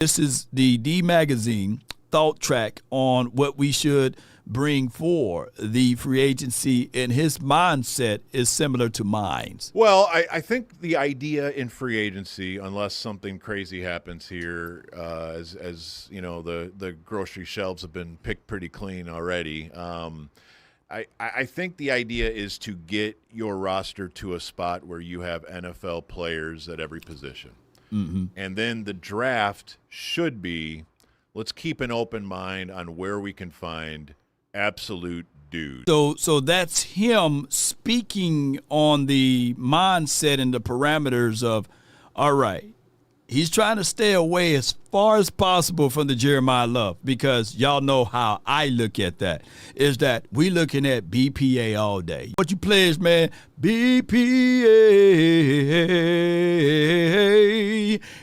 This is the D Magazine thought track on what we should bring for the free agency, and his mindset is similar to mine. Well, I think the idea in free agency, unless something crazy happens here, as you know, the grocery shelves have been picked pretty clean already. I think the idea is to get your roster to a spot where you have NFL players at every position. Mm-hmm. And then the draft should be, let's keep an open mind on where we can find absolute dudes. So that's him speaking on the mindset and the parameters of, all right, he's trying to stay away as far as possible from the Jeremiah Love, because y'all know how I look at that, is that we looking at BPA all day. What you players, man, BPA.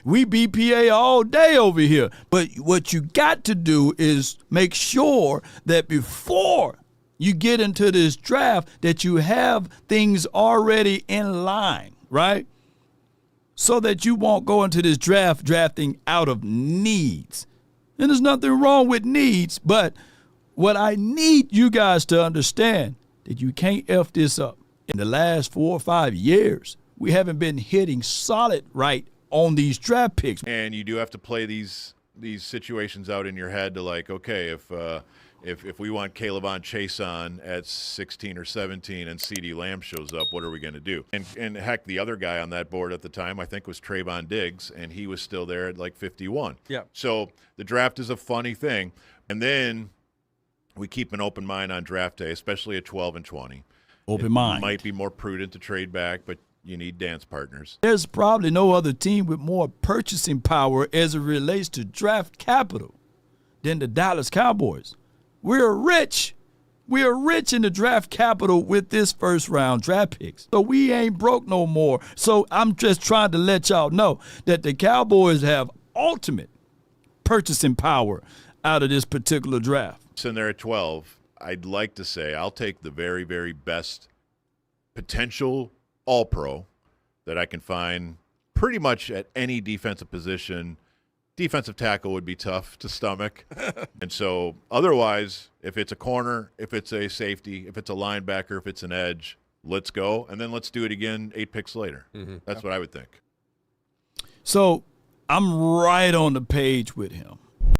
We BPA all day over here. But what you got to do is make sure that before you get into this draft that you have things already in line, right? So that you won't go into this draft drafting out of needs. And there's nothing wrong with needs, but what I need you guys to understand that you can't F this up. In the last 4 or 5 years, we haven't been hitting solid right on these draft picks. And you do have to play these situations out in your head to, like, okay, if we want Caleb Chase on at 16 or 17 and CeeDee Lamb shows up, what are we going to do? And heck, the other guy on that board at the time, I think, was Trayvon Diggs, and he was still there at like 51. Yeah. So the draft is a funny thing. And then we keep an open mind on draft day, especially at 12 and 20. Open mind. It might be more prudent to trade back, but you need dance partners. There's probably no other team with more purchasing power as it relates to draft capital than the Dallas Cowboys. We're rich. We are rich in the draft capital with this first-round draft picks. So we ain't broke no more. So I'm just trying to let y'all know that the Cowboys have ultimate purchasing power out of this particular draft. Sitting there at 12, I'd like to say I'll take the very, very best potential all-pro that I can find pretty much at any defensive position. Defensive tackle would be tough to stomach. And so otherwise, if it's a corner, if it's a safety, if it's a linebacker, if it's an edge, let's go. And then let's do it again 8 picks later. Mm-hmm. That's what I would think. So I'm right on the page with him.